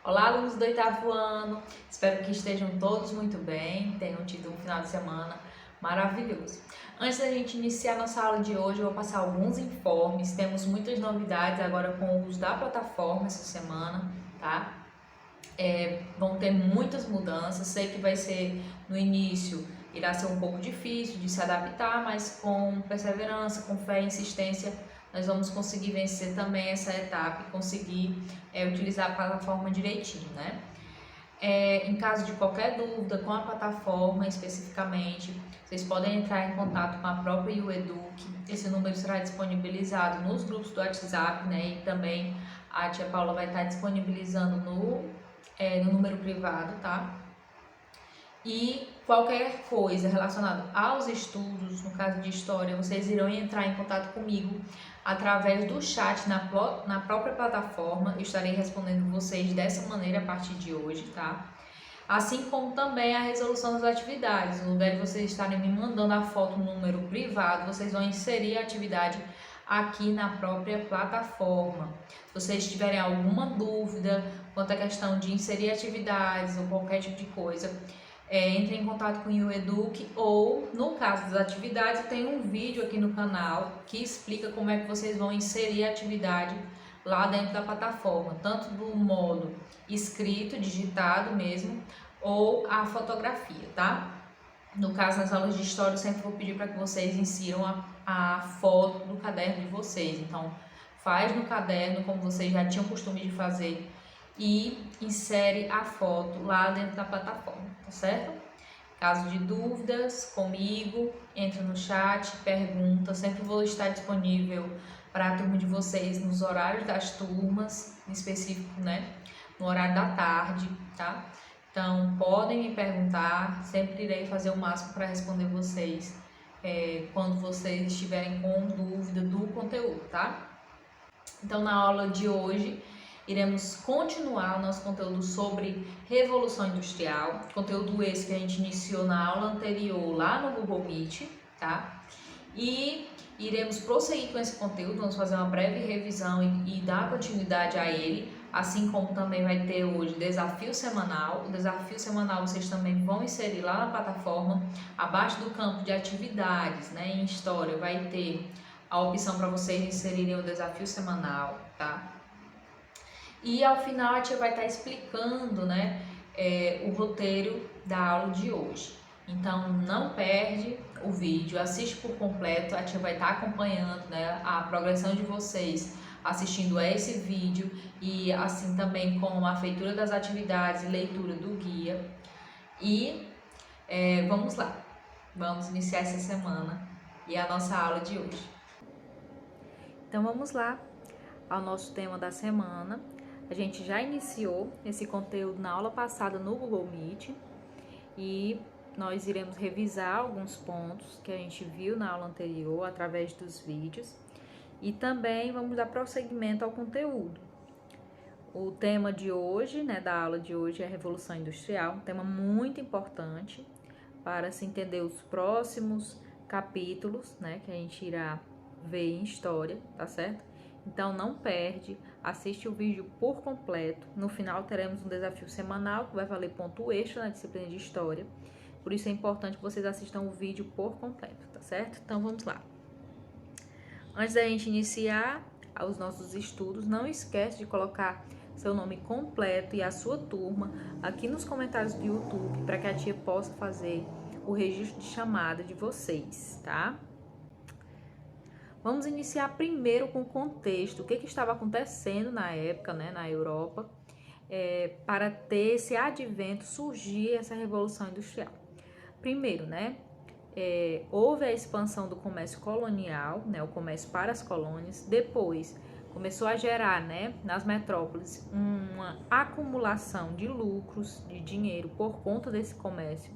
Olá, alunos do oitavo ano, espero que estejam todos muito bem, tenham tido um final de semana maravilhoso. Antes da gente iniciar nossa aula de hoje, eu vou passar alguns informes, temos muitas novidades agora com o uso da plataforma essa semana, tá? Vão ter muitas mudanças, sei que vai ser no início, irá ser um pouco difícil de se adaptar, mas com perseverança, com fé e insistência, nós vamos conseguir vencer também essa etapa e conseguir utilizar a plataforma direitinho, né? Em caso de qualquer dúvida com a plataforma especificamente, vocês podem entrar em contato com a própria UEduc. Esse número será disponibilizado nos grupos do WhatsApp, né? E também a tia Paula vai estar disponibilizando no número privado, tá? E qualquer coisa relacionada aos estudos, no caso de história, vocês irão entrar em contato comigo através do chat na própria plataforma. Eu estarei respondendo vocês dessa maneira a partir de hoje, tá? Assim como também a resolução das atividades. No lugar de vocês estarem me mandando a foto no número privado, vocês vão inserir a atividade aqui na própria plataforma. Se vocês tiverem alguma dúvida quanto à questão de inserir atividades ou qualquer tipo de coisa, entre em contato com o UEduc ou, no caso das atividades, tem um vídeo aqui no canal que explica como é que vocês vão inserir a atividade lá dentro da plataforma, tanto do modo escrito, digitado mesmo, ou a fotografia, tá? No caso, nas aulas de história, eu sempre vou pedir para que vocês insiram a foto do caderno de vocês. Então, faz no caderno, como vocês já tinham costume de fazer, e insere a foto lá dentro da plataforma, tá certo? Caso de dúvidas comigo, entra no chat, pergunta, sempre vou estar disponível para a turma de vocês nos horários das turmas, em específico, né, no horário da tarde, tá? Então, podem me perguntar, sempre irei fazer o máximo para responder vocês quando vocês estiverem com dúvida do conteúdo, tá? Então, na aula de hoje, iremos continuar o nosso conteúdo sobre Revolução Industrial, conteúdo esse que a gente iniciou na aula anterior lá no Google Meet, tá? E iremos prosseguir com esse conteúdo, vamos fazer uma breve revisão e dar continuidade a ele, assim como também vai ter hoje desafio semanal. O desafio semanal vocês também vão inserir lá na plataforma, abaixo do campo de atividades, né? Em história vai ter a opção para vocês inserirem o desafio semanal, tá? E ao final a tia vai estar explicando, né, o roteiro da aula de hoje. Então não perde o vídeo, assiste por completo, a tia vai estar acompanhando, né, a progressão de vocês assistindo a esse vídeo e assim também com a feitura das atividades e leitura do guia. E vamos lá, vamos iniciar essa semana e a nossa aula de hoje. Então vamos lá ao nosso tema da semana. A gente já iniciou esse conteúdo na aula passada no Google Meet e nós iremos revisar alguns pontos que a gente viu na aula anterior através dos vídeos e também vamos dar prosseguimento ao conteúdo. O tema de hoje, né, da aula de hoje é a Revolução Industrial, um tema muito importante para se entender os próximos capítulos, né, que a gente irá ver em história, tá certo? Então não perde, assiste o vídeo por completo. No final teremos um desafio semanal que vai valer ponto extra na disciplina de história. Por isso é importante que vocês assistam o vídeo por completo, tá certo? Então vamos lá. Antes da gente iniciar os nossos estudos, não esquece de colocar seu nome completo e a sua turma aqui nos comentários do YouTube para que a tia possa fazer o registro de chamada de vocês, tá? Vamos iniciar primeiro com o contexto, o que estava acontecendo na época, né, na Europa, para ter esse advento, surgir essa Revolução Industrial. Primeiro, né, houve a expansão do comércio colonial, né, o comércio para as colônias. Depois, começou a gerar, né, nas metrópoles uma acumulação de lucros, de dinheiro por conta desse comércio.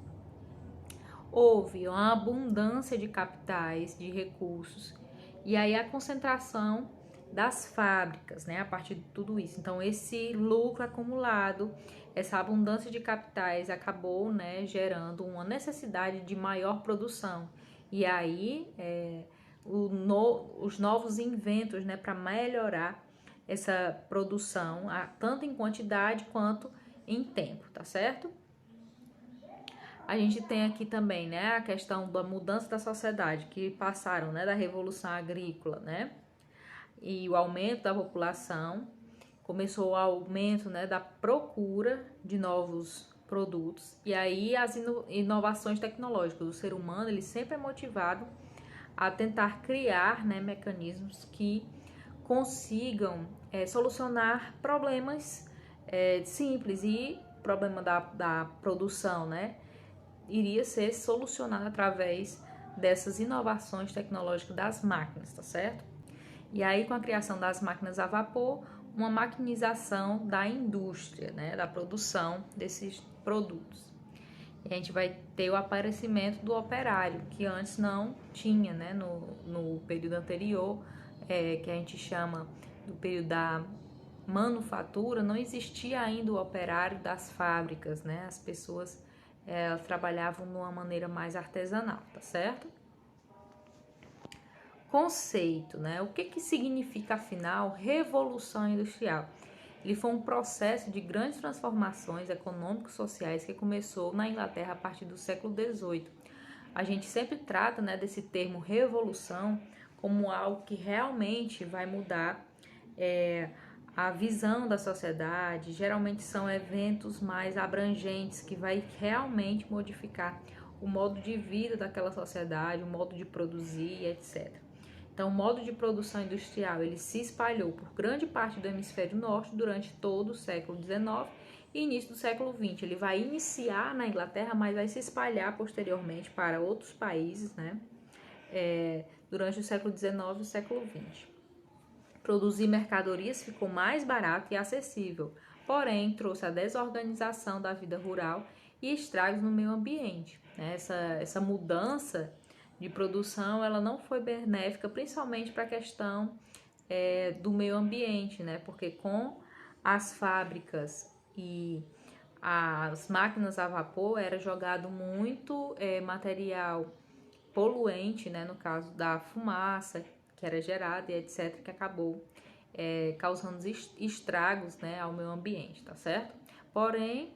Houve uma abundância de capitais, de recursos, e aí a concentração das fábricas, né, a partir de tudo isso. Então, esse lucro acumulado, essa abundância de capitais acabou, né, gerando uma necessidade de maior produção. E aí, os novos inventos, né, para melhorar essa produção, tanto em quantidade quanto em tempo, tá certo? A gente tem aqui também, né, a questão da mudança da sociedade, que passaram, né, da Revolução Agrícola, né, e o aumento da população, começou o aumento, né, da procura de novos produtos, e aí as inovações tecnológicas. O ser humano, ele sempre é motivado a tentar criar, né, mecanismos que consigam solucionar problemas simples, e o problema da produção, né, iria ser solucionado através dessas inovações tecnológicas das máquinas, tá certo? E aí, com a criação das máquinas a vapor, uma maquinização da indústria, né, da produção desses produtos. E a gente vai ter o aparecimento do operário, que antes não tinha, né, no período anterior, que a gente chama do período da manufatura, não existia ainda o operário das fábricas, né? As pessoas trabalhavam de uma maneira mais artesanal, tá certo? Conceito, né? O que significa, afinal, revolução industrial? Ele foi um processo de grandes transformações econômicos e sociais que começou na Inglaterra a partir do século XVIII. A gente sempre trata, né, desse termo revolução como algo que realmente vai mudar a visão da sociedade. Geralmente são eventos mais abrangentes que vai realmente modificar o modo de vida daquela sociedade, o modo de produzir, etc. Então, o modo de produção industrial, ele se espalhou por grande parte do hemisfério norte durante todo o século XIX e início do século XX. Ele vai iniciar na Inglaterra, mas vai se espalhar posteriormente para outros países, né? Durante o século XIX e o século XX. Produzir mercadorias ficou mais barato e acessível, porém trouxe a desorganização da vida rural e estragos no meio ambiente. Essa mudança de produção, ela não foi benéfica, principalmente para a questão do meio ambiente, né? Porque com as fábricas e as máquinas a vapor era jogado muito material poluente, né? No caso da fumaça que era gerada e etc, que acabou causando estragos, né, ao meio ambiente, tá certo? Porém,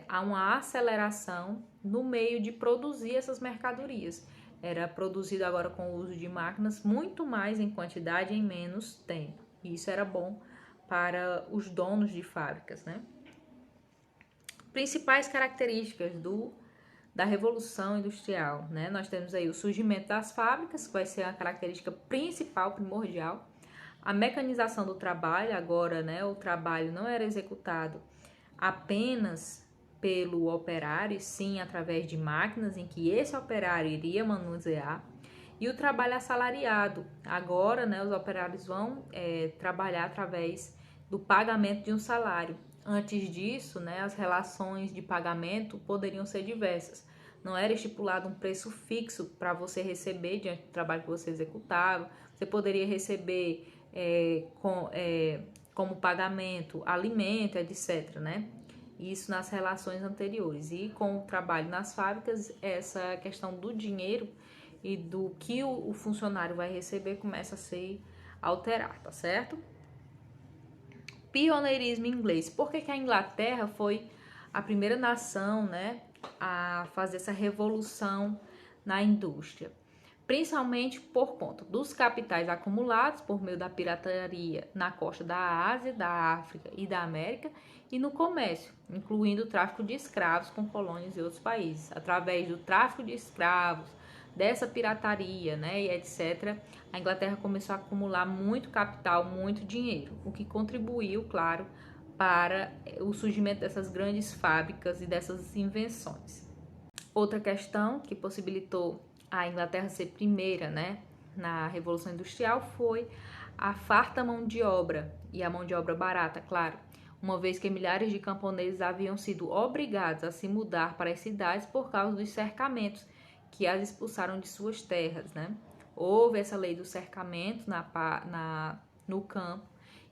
há uma aceleração no meio de produzir essas mercadorias. Era produzido agora com o uso de máquinas muito mais em quantidade em menos tempo. E isso era bom para os donos de fábricas, né? Principais características da Revolução Industrial, né? Nós temos aí o surgimento das fábricas, que vai ser a característica principal, primordial. A mecanização do trabalho, agora, né, o trabalho não era executado apenas pelo operário, sim através de máquinas em que esse operário iria manusear. E o trabalho assalariado, agora, né, os operários vão trabalhar através do pagamento de um salário. Antes disso, né, as relações de pagamento poderiam ser diversas. Não era estipulado um preço fixo para você receber diante do trabalho que você executava. Você poderia receber como pagamento alimento, etc, né? Isso nas relações anteriores. E com o trabalho nas fábricas, essa questão do dinheiro e do que o funcionário vai receber começa a ser alterado, tá certo? Pioneirismo inglês. Por que a Inglaterra foi a primeira nação, né, a fazer essa revolução na indústria? Principalmente por conta dos capitais acumulados por meio da pirataria na costa da Ásia, da África e da América, e no comércio, incluindo o tráfico de escravos com colônias e outros países. Através do tráfico de escravos, dessa pirataria, né, e etc., a Inglaterra começou a acumular muito capital, muito dinheiro, o que contribuiu, claro, para o surgimento dessas grandes fábricas e dessas invenções. Outra questão que possibilitou a Inglaterra ser primeira, né, na Revolução Industrial foi a farta mão de obra e a mão de obra barata, claro, uma vez que milhares de camponeses haviam sido obrigados a se mudar para as cidades por causa dos cercamentos que as expulsaram de suas terras, né? Houve essa lei do cercamento no campo,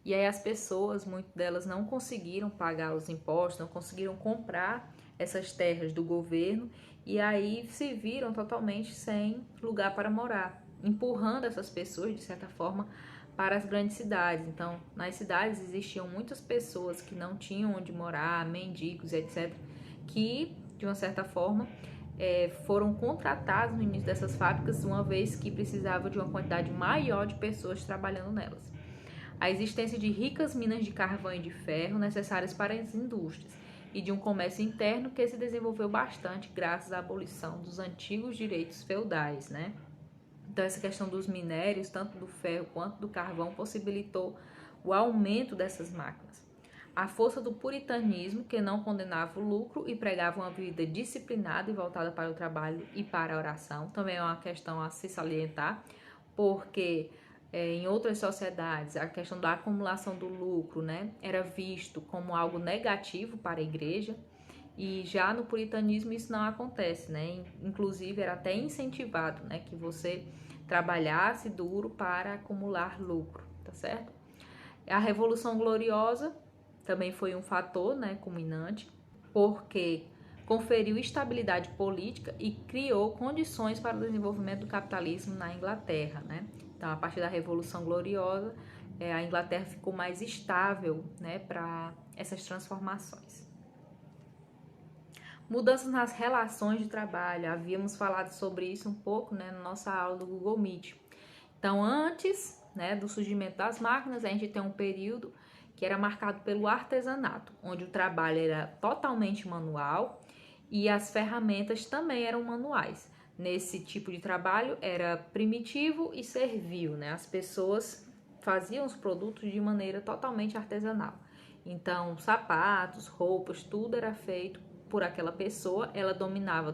e aí as pessoas, muitas delas não conseguiram pagar os impostos, não conseguiram comprar essas terras do governo, e aí se viram totalmente sem lugar para morar, empurrando essas pessoas, de certa forma, para as grandes cidades. Então, nas cidades existiam muitas pessoas que não tinham onde morar, mendigos, etc., que, de uma certa forma, foram contratados no início dessas fábricas, uma vez que precisava de uma quantidade maior de pessoas trabalhando nelas. A existência de ricas minas de carvão e de ferro necessárias para as indústrias e de um comércio interno que se desenvolveu bastante graças à abolição dos antigos direitos feudais, né? Então, essa questão dos minérios, tanto do ferro quanto do carvão, possibilitou o aumento dessas máquinas. A força do puritanismo, que não condenava o lucro e pregava uma vida disciplinada e voltada para o trabalho e para a oração, também é uma questão a se salientar, porque em outras sociedades a questão da acumulação do lucro, né, era visto como algo negativo para a igreja, e já no puritanismo isso não acontece, né? Inclusive era até incentivado, né, que você trabalhasse duro para acumular lucro, tá certo? A Revolução Gloriosa também foi um fator, né, culminante, porque conferiu estabilidade política e criou condições para o desenvolvimento do capitalismo na Inglaterra, né? Então, a partir da Revolução Gloriosa, a Inglaterra ficou mais estável, né, para essas transformações. Mudanças nas relações de trabalho, havíamos falado sobre isso um pouco, né, na nossa aula do Google Meet. Então, antes, né, do surgimento das máquinas, a gente tem um período que era marcado pelo artesanato, onde o trabalho era totalmente manual e as ferramentas também eram manuais. Nesse tipo de trabalho era primitivo e servil, né? As pessoas faziam os produtos de maneira totalmente artesanal. Então, sapatos, roupas, tudo era feito por aquela pessoa, ela dominava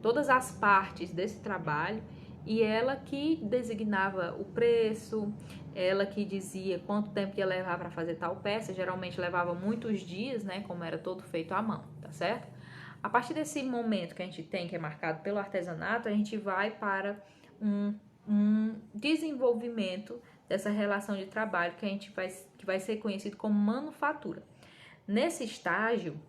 todas as partes desse trabalho e ela que designava o preço, ela que dizia quanto tempo ia levar para fazer tal peça, geralmente levava muitos dias, né, como era todo feito à mão, tá certo? A partir desse momento que a gente tem, que é marcado pelo artesanato, a gente vai para um desenvolvimento dessa relação de trabalho que vai ser conhecido como manufatura. Nesse estágio,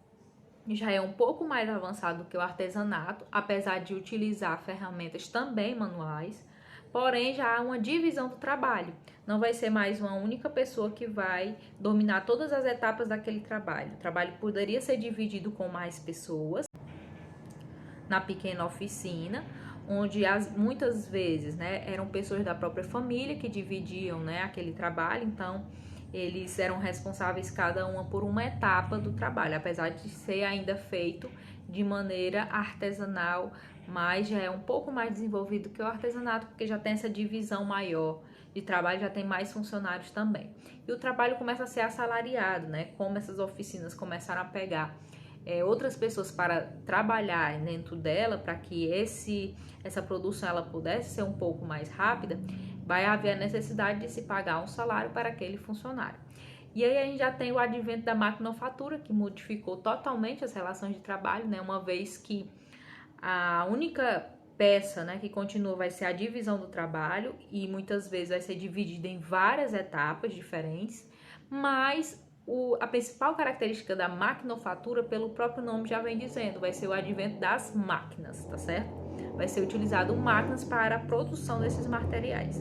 já é um pouco mais avançado do que o artesanato, apesar de utilizar ferramentas também manuais, porém já há uma divisão do trabalho. Não vai ser mais uma única pessoa que vai dominar todas as etapas daquele trabalho. O trabalho poderia ser dividido com mais pessoas na pequena oficina, onde muitas vezes, né, eram pessoas da própria família que dividiam, né, aquele trabalho, então eles eram responsáveis cada uma por uma etapa do trabalho, apesar de ser ainda feito de maneira artesanal, mas já é um pouco mais desenvolvido que o artesanato, porque já tem essa divisão maior de trabalho, já tem mais funcionários também. E o trabalho começa a ser assalariado, né? Como essas oficinas começaram a pegar outras pessoas para trabalhar dentro dela, para que essa produção ela pudesse ser um pouco mais rápida, vai haver a necessidade de se pagar um salário para aquele funcionário. E aí a gente já tem o advento da maquinofatura, que modificou totalmente as relações de trabalho, né? Uma vez que a única peça, né, que continua vai ser a divisão do trabalho e muitas vezes vai ser dividida em várias etapas diferentes, mas a principal característica da maquinofatura, pelo próprio nome já vem dizendo, vai ser o advento das máquinas, tá certo? Vai ser utilizado máquinas para a produção desses materiais.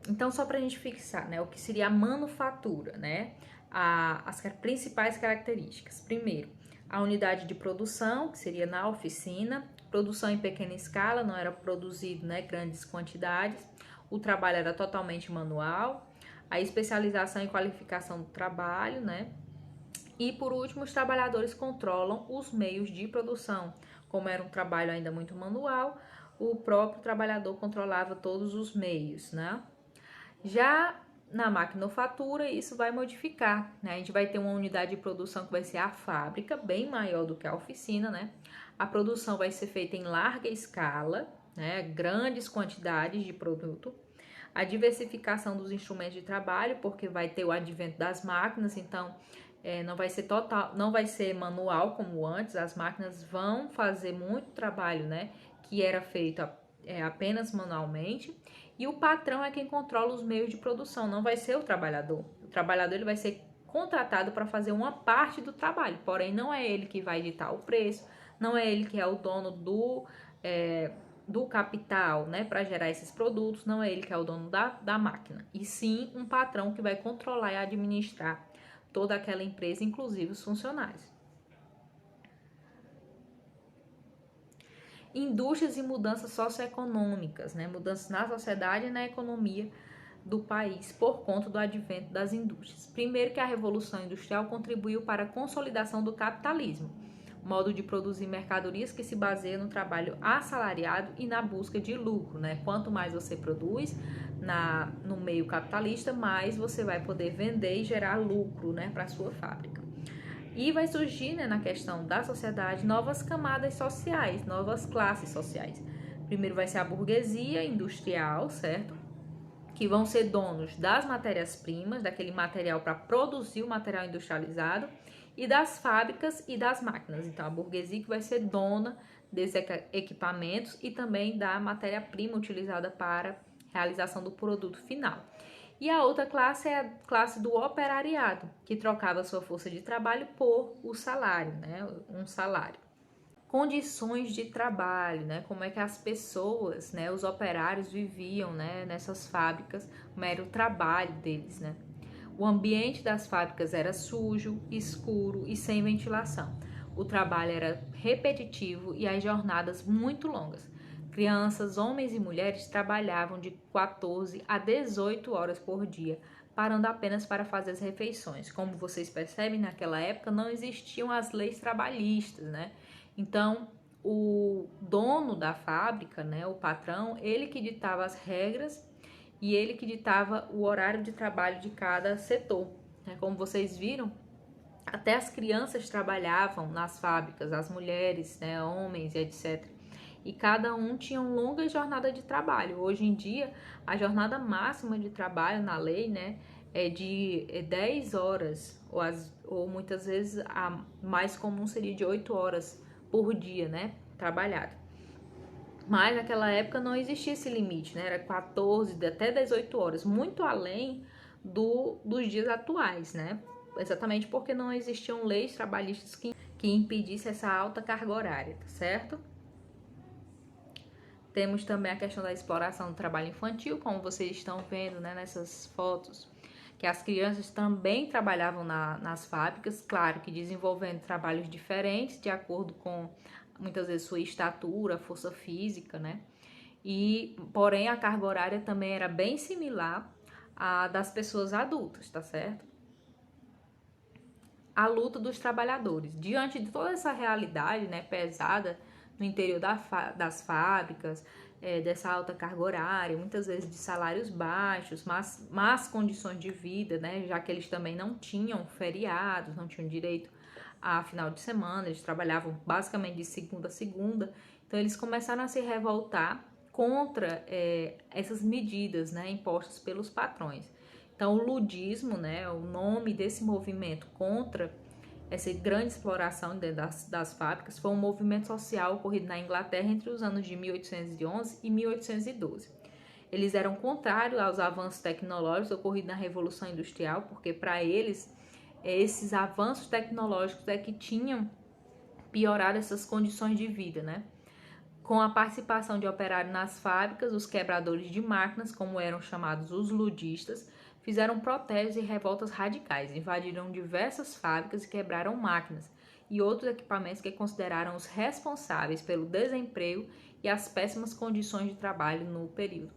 Então, só para a gente fixar, né, o que seria a manufatura, né? As principais características. Primeiro, a unidade de produção, que seria na oficina, produção em pequena escala, não era produzido, né, grandes quantidades, o trabalho era totalmente manual, a especialização e qualificação do trabalho, né? E por último, os trabalhadores controlam os meios de produção. Como era um trabalho ainda muito manual, o próprio trabalhador controlava todos os meios, né? Já na maquinofatura, isso vai modificar, né? A gente vai ter uma unidade de produção que vai ser a fábrica, bem maior do que a oficina, né? A produção vai ser feita em larga escala, né? Grandes quantidades de produto. A diversificação dos instrumentos de trabalho, porque vai ter o advento das máquinas, então não vai ser manual como antes, as máquinas vão fazer muito trabalho, né? Que era feito apenas manualmente. E o patrão é quem controla os meios de produção, não vai ser o trabalhador. O trabalhador ele vai ser contratado para fazer uma parte do trabalho, porém não é ele que vai ditar o preço, não é ele que é o dono do capital, né, para gerar esses produtos, não é ele que é o dono da máquina, e sim um patrão que vai controlar e administrar toda aquela empresa, inclusive os funcionários. Indústrias e mudanças socioeconômicas, né, mudanças na sociedade e na economia do país por conta do advento das indústrias. Primeiro que a Revolução Industrial contribuiu para a consolidação do capitalismo, modo de produzir mercadorias que se baseia no trabalho assalariado e na busca de lucro, né? Quanto mais você produz no meio capitalista, mais você vai poder vender e gerar lucro, né, para a sua fábrica. E vai surgir, né, na questão da sociedade, novas camadas sociais, novas classes sociais. Primeiro vai ser a burguesia industrial, certo? Que vão ser donos das matérias-primas, daquele material para produzir o material industrializado, e das fábricas e das máquinas. Então, a burguesia que vai ser dona desses equipamentos e também da matéria-prima utilizada para realização do produto final. E a outra classe é a classe do operariado, que trocava sua força de trabalho por o salário, né? Um salário. Condições de trabalho, né? Como é que as pessoas, né, os operários viviam, né, nessas fábricas, como era o trabalho deles, né? O ambiente das fábricas era sujo, escuro e sem ventilação. O trabalho era repetitivo e as jornadas muito longas. Crianças, homens e mulheres trabalhavam de 14 a 18 horas por dia, parando apenas para fazer as refeições. Como vocês percebem, naquela época não existiam as leis trabalhistas, né? Então, o dono da fábrica, né, o patrão, ele que ditava as regras e ele que ditava o horário de trabalho de cada setor. Como vocês viram, até as crianças trabalhavam nas fábricas, as mulheres, né, homens e etc. E cada um tinha uma longa jornada de trabalho. Hoje em dia, a jornada máxima de trabalho na lei, né, é de 10 horas, ou muitas vezes a mais comum seria de 8 horas por dia, né, trabalhado. Mas naquela época não existia esse limite, né, era 14 até 18 horas, muito além dos dias atuais, né, exatamente porque não existiam leis trabalhistas que impedissem essa alta carga horária, tá certo? Temos também a questão da exploração do trabalho infantil, como vocês estão vendo, né, nessas fotos, que as crianças também trabalhavam nas fábricas, claro que desenvolvendo trabalhos diferentes, de acordo com, muitas vezes, sua estatura, força física, né? E, porém, a carga horária também era bem similar à das pessoas adultas, tá certo? A luta dos trabalhadores. Diante de toda essa realidade, né, pesada no interior das fábricas, dessa alta carga horária, muitas vezes de salários baixos, más condições de vida, né, já que eles também não tinham feriados, não tinham direito a final de semana, eles trabalhavam basicamente de segunda a segunda, então eles começaram a se revoltar contra essas medidas, né, impostas pelos patrões. Então, o ludismo, né, o nome desse movimento contra essa grande exploração dentro das fábricas, foi um movimento social ocorrido na Inglaterra entre os anos de 1811 e 1812. Eles eram contrários aos avanços tecnológicos ocorridos na Revolução Industrial, porque para eles, esses avanços tecnológicos é que tinham piorado essas condições de vida, né? Com a participação de operários nas fábricas, os quebradores de máquinas, como eram chamados os ludistas, fizeram protestos e revoltas radicais, invadiram diversas fábricas e quebraram máquinas e outros equipamentos que consideraram os responsáveis pelo desemprego e as péssimas condições de trabalho no período.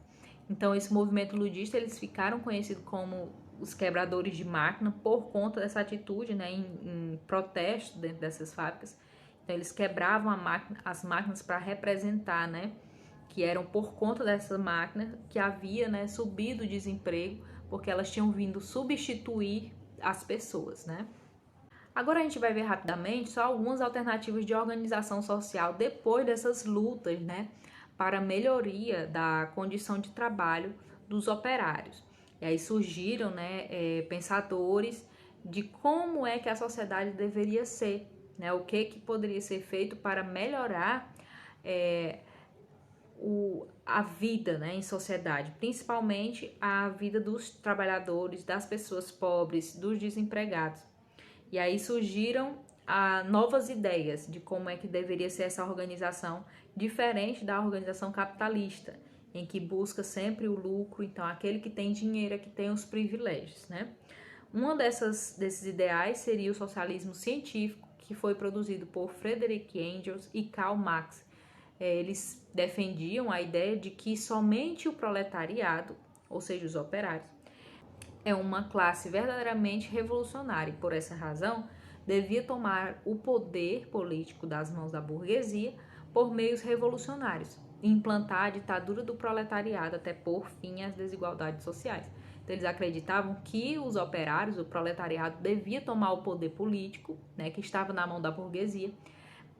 Então, esse movimento ludista, eles ficaram conhecidos como os quebradores de máquina por conta dessa atitude, né, em protesto dentro dessas fábricas. Então, eles quebravam as máquinas para representar, né, que eram por conta dessa máquina que havia, né, subido o desemprego, porque elas tinham vindo substituir as pessoas, né? Agora a gente vai ver rapidamente só algumas alternativas de organização social depois dessas lutas, né, para a melhoria da condição de trabalho dos operários. E aí surgiram, né, pensadores de como é que a sociedade deveria ser, né, o que poderia ser feito para melhorar a vida, né, em sociedade, principalmente a vida dos trabalhadores, das pessoas pobres, dos desempregados. E aí surgiram novas ideias de como é que deveria ser essa organização, diferente da organização capitalista, em que busca sempre o lucro. Então, aquele que tem dinheiro é que tem os privilégios, né? Desses ideais seria o socialismo científico, que foi produzido por Friedrich Engels e Karl Marx. Eles defendiam a ideia de que somente o proletariado, ou seja, os operários, é uma classe verdadeiramente revolucionária e, por essa razão, devia tomar o poder político das mãos da burguesia por meios revolucionários, e implantar a ditadura do proletariado até pôr fim às desigualdades sociais. Então, eles acreditavam que os operários, o proletariado, devia tomar o poder político, né, que estava na mão da burguesia,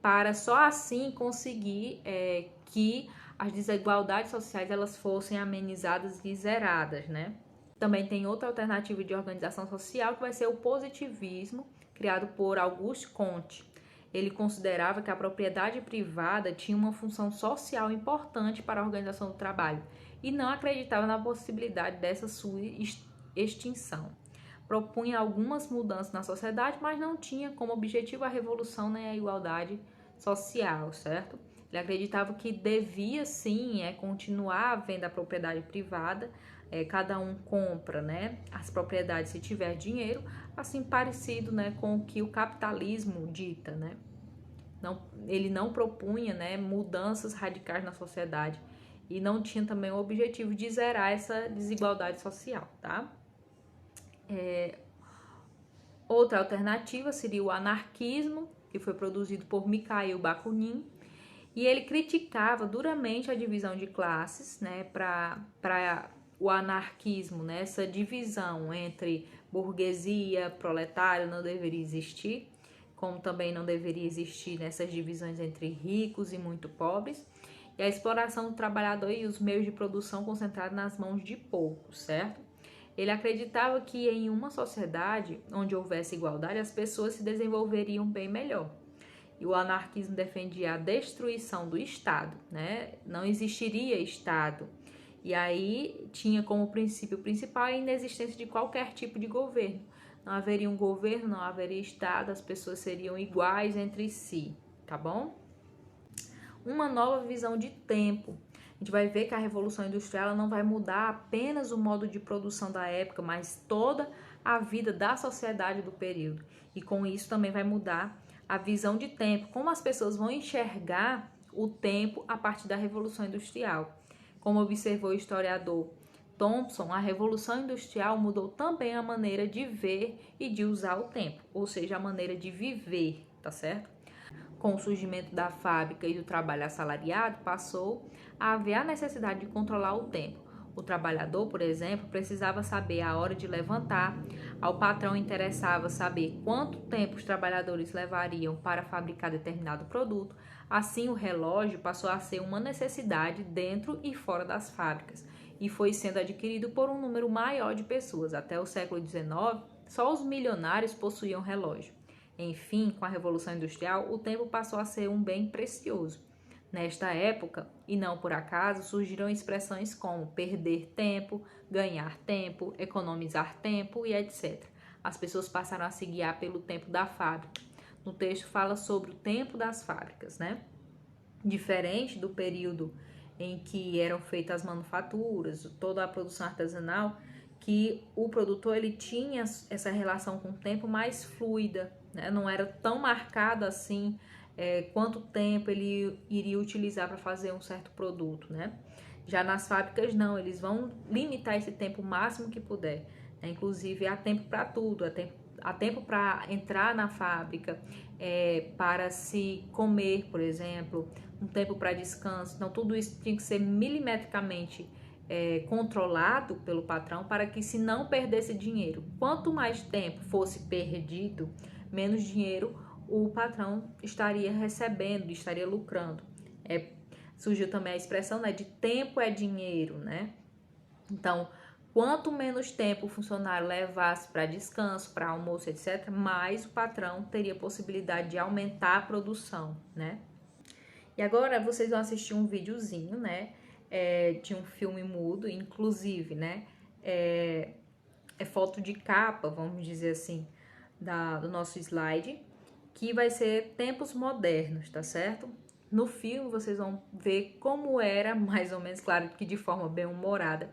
para só assim conseguir que as desigualdades sociais elas fossem amenizadas e zeradas, né? Também tem outra alternativa de organização social que vai ser o positivismo, criado por Auguste Comte. Ele considerava que a propriedade privada tinha uma função social importante para a organização do trabalho e não acreditava na possibilidade dessa sua extinção. Propunha algumas mudanças na sociedade, mas não tinha como objetivo a revolução nem a igualdade social, certo? Ele acreditava que devia sim continuar havendo a propriedade privada, cada um compra, né, as propriedades se tiver dinheiro, assim parecido, né, com o que o capitalismo dita, né? Ele não propunha, né, mudanças radicais na sociedade e não tinha também o objetivo de zerar essa desigualdade social, tá? Outra alternativa seria o anarquismo, que foi produzido por Mikhail Bakunin, e ele criticava duramente a divisão de classes, né, para o anarquismo, né, essa divisão entre burguesia, proletário não deveria existir, como também não deveria existir nessas divisões entre ricos e muito pobres, e a exploração do trabalhador e os meios de produção concentrados nas mãos de poucos, certo? Ele acreditava que em uma sociedade onde houvesse igualdade, as pessoas se desenvolveriam bem melhor. E o anarquismo defendia a destruição do Estado, né? Não existiria Estado. E aí tinha como princípio principal a inexistência de qualquer tipo de governo. Não haveria um governo, não haveria Estado, as pessoas seriam iguais entre si, tá bom? Uma nova visão de tempo. A gente vai ver que a Revolução Industrial ela não vai mudar apenas o modo de produção da época, mas toda a vida da sociedade do período. E com isso também vai mudar a visão de tempo, como as pessoas vão enxergar o tempo a partir da Revolução Industrial. Como observou o historiador Thompson, a Revolução Industrial mudou também a maneira de ver e de usar o tempo, ou seja, a maneira de viver, tá certo? Com o surgimento da fábrica e do trabalho assalariado, passou a haver a necessidade de controlar o tempo. O trabalhador, por exemplo, precisava saber a hora de levantar, ao patrão interessava saber quanto tempo os trabalhadores levariam para fabricar determinado produto. Assim, o relógio passou a ser uma necessidade dentro e fora das fábricas e foi sendo adquirido por um número maior de pessoas. Até o século XIX, só os milionários possuíam relógio. Enfim, com a Revolução Industrial, o tempo passou a ser um bem precioso. Nesta época, e não por acaso, surgiram expressões como perder tempo, ganhar tempo, economizar tempo e etc. As pessoas passaram a se guiar pelo tempo da fábrica. No texto fala sobre o tempo das fábricas, né? Diferente do período em que eram feitas as manufaturas, toda a produção artesanal, que o produtor ele tinha essa relação com o tempo mais fluida, né? Não era tão marcado assim quanto tempo ele iria utilizar para fazer um certo produto, né? Já nas fábricas não, eles vão limitar esse tempo o máximo que puder, né? Inclusive há tempo para tudo, há tempo para entrar na fábrica, para se comer, por exemplo, um tempo para descanso. Então tudo isso tinha que ser milimetricamente controlado pelo patrão para que se não perdesse dinheiro. Quanto mais tempo fosse perdido, menos dinheiro o patrão estaria recebendo, estaria lucrando. Surgiu também a expressão, né, de tempo é dinheiro, né? Então, quanto menos tempo o funcionário levasse para descanso, para almoço, etc., mais o patrão teria possibilidade de aumentar a produção, né? E agora vocês vão assistir um videozinho, né, de um filme mudo, inclusive, né, é foto de capa, vamos dizer assim, do nosso slide. que vai ser tempos modernos, tá certo? No filme vocês vão ver como era, mais ou menos, claro que de forma bem humorada,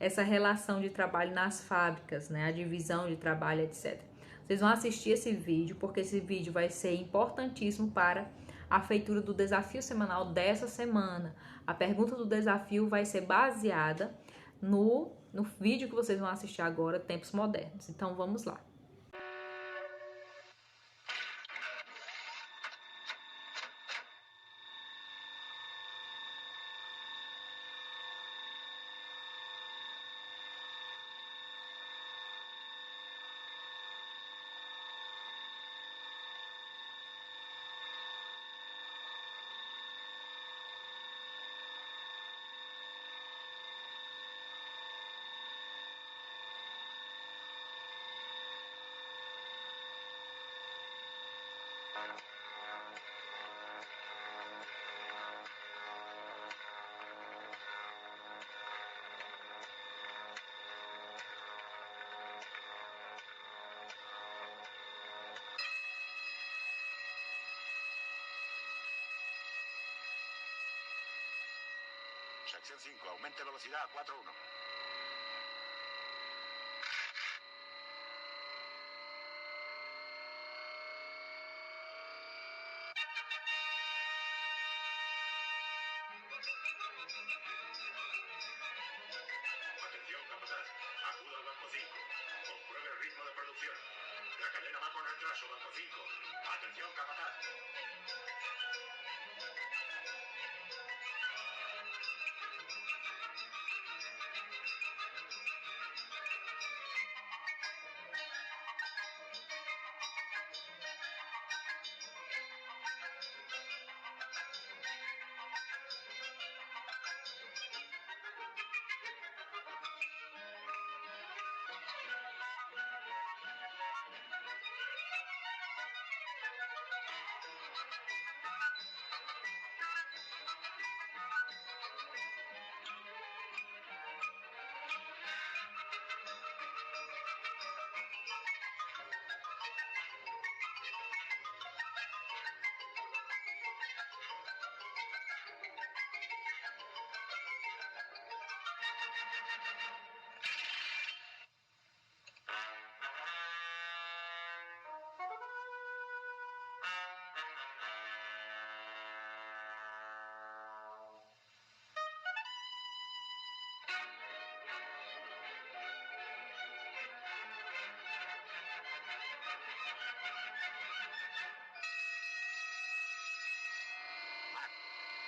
essa relação de trabalho nas fábricas, né? A divisão de trabalho, etc. Vocês vão assistir esse vídeo, porque esse vídeo vai ser importantíssimo para a feitura do desafio semanal dessa semana. A pergunta do desafio vai ser baseada no vídeo que vocês vão assistir agora, Tempos Modernos. Então, vamos lá. Sección 5, aumente velocidad a 4.1. Atención, capataz. Acuda al banco 5. Compruebe el ritmo de producción. La cadena va con retraso, banco 5. Atención, capataz.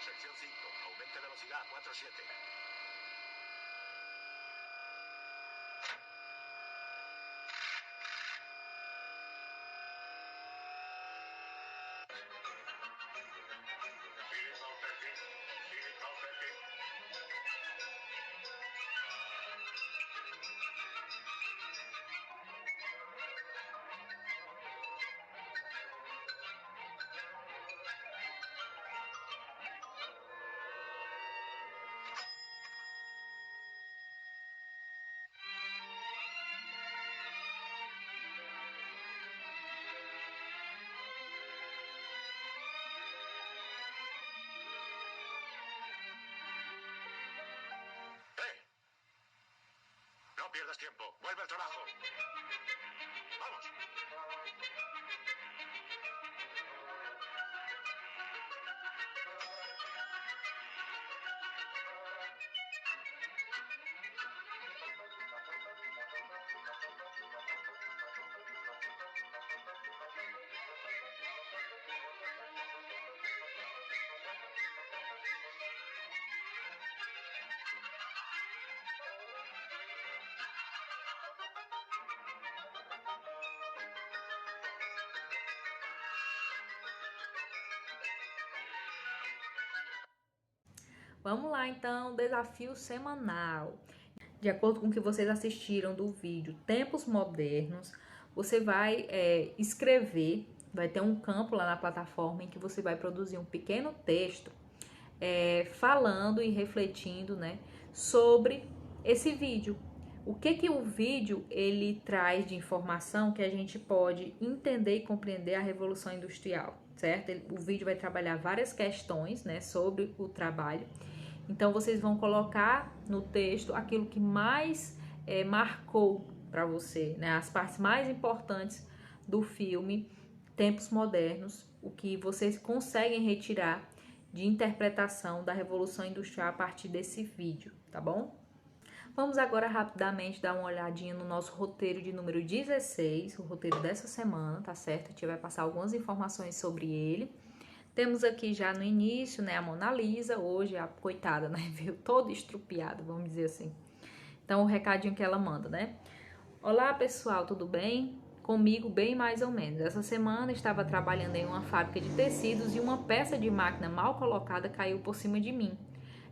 Sección 5, aumente velocidad a 4.7. No pierdas tiempo. Vuelve al trabajo. Vamos. Vamos lá, então, desafio semanal. De acordo com o que vocês assistiram do vídeo Tempos Modernos, você vai escrever, vai ter um campo lá na plataforma em que você vai produzir um pequeno texto falando e refletindo, né, sobre esse vídeo. O que o vídeo ele traz de informação que a gente pode entender e compreender a Revolução Industrial, certo? O vídeo vai trabalhar várias questões, né, sobre o trabalho. Então, vocês vão colocar no texto aquilo que mais marcou para você, né, as partes mais importantes do filme Tempos Modernos, o que vocês conseguem retirar de interpretação da Revolução Industrial a partir desse vídeo, tá bom? Vamos agora rapidamente dar uma olhadinha no nosso roteiro de número 16, o roteiro dessa semana, tá certo? A gente vai passar algumas informações sobre ele. Temos aqui já no início, né, a Mona Lisa, hoje a coitada, né, veio toda estrupiada, vamos dizer assim. Então, o recadinho que ela manda, né? Olá, pessoal, tudo bem? Comigo, bem mais ou menos. Essa semana estava trabalhando em uma fábrica de tecidos e uma peça de máquina mal colocada caiu por cima de mim.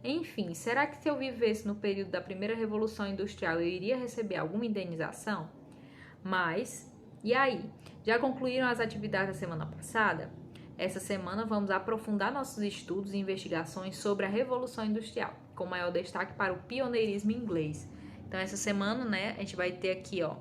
Enfim, será que se eu vivesse no período da primeira Revolução Industrial eu iria receber alguma indenização? Mas, e aí? Já concluíram as atividades da semana passada? Essa semana vamos aprofundar nossos estudos e investigações sobre a Revolução Industrial, com maior destaque para o pioneirismo inglês. Então, essa semana, né, a gente vai ter aqui, ó,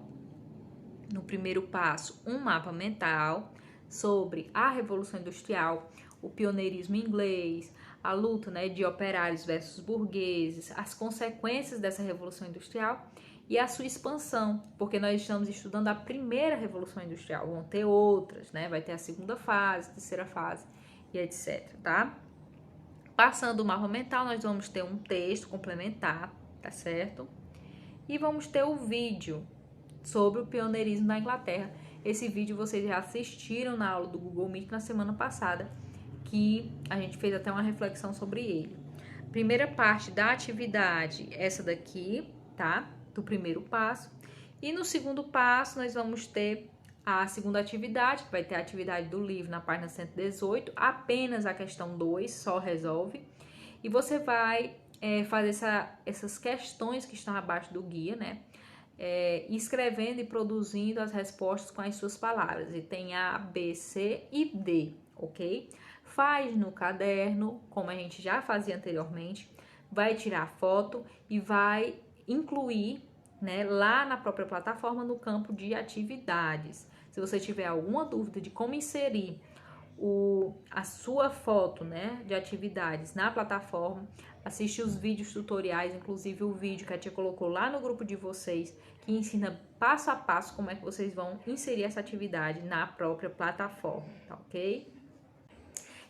no primeiro passo, um mapa mental sobre a Revolução Industrial, o pioneirismo inglês, a luta, né, de operários versus burgueses, as consequências dessa Revolução Industrial e a sua expansão, porque nós estamos estudando a primeira Revolução Industrial, vão ter outras, né, vai ter a segunda fase, terceira fase e etc, tá? Passando o mapa mental, nós vamos ter um texto complementar, tá certo? E vamos ter o vídeo sobre o pioneirismo da Inglaterra. Esse vídeo vocês já assistiram na aula do Google Meet na semana passada, que a gente fez até uma reflexão sobre ele. Primeira parte da atividade, essa daqui, tá? Do primeiro passo. E no segundo passo, nós vamos ter a segunda atividade, que vai ter a atividade do livro na página 118, apenas a questão 2, só resolve. E você vai fazer essas questões que estão abaixo do guia, né? Escrevendo e produzindo as respostas com as suas palavras. E tem A, B, C e D, ok? Faz no caderno, como a gente já fazia anteriormente, vai tirar foto e vai incluir, né, lá na própria plataforma no campo de atividades. Se você tiver alguma dúvida de como inserir a sua foto, né, de atividades na plataforma, assiste os vídeos tutoriais, inclusive o vídeo que a tia colocou lá no grupo de vocês, que ensina passo a passo como é que vocês vão inserir essa atividade na própria plataforma, tá ok?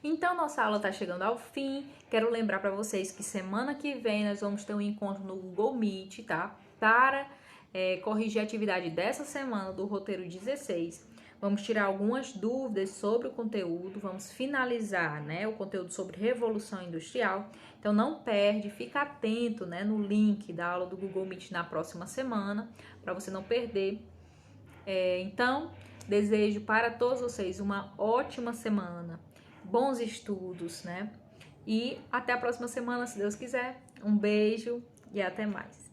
Então, nossa aula está chegando ao fim. Quero lembrar para vocês que semana que vem nós vamos ter um encontro no Google Meet, tá? Para corrigir a atividade dessa semana do roteiro 16. Vamos tirar algumas dúvidas sobre o conteúdo, vamos finalizar, né, o conteúdo sobre Revolução Industrial. Então, não perde, fica atento, né, no link da aula do Google Meet na próxima semana, para você não perder. Então, desejo para todos vocês uma ótima semana, bons estudos, né? E até a próxima semana, se Deus quiser. Um beijo e até mais.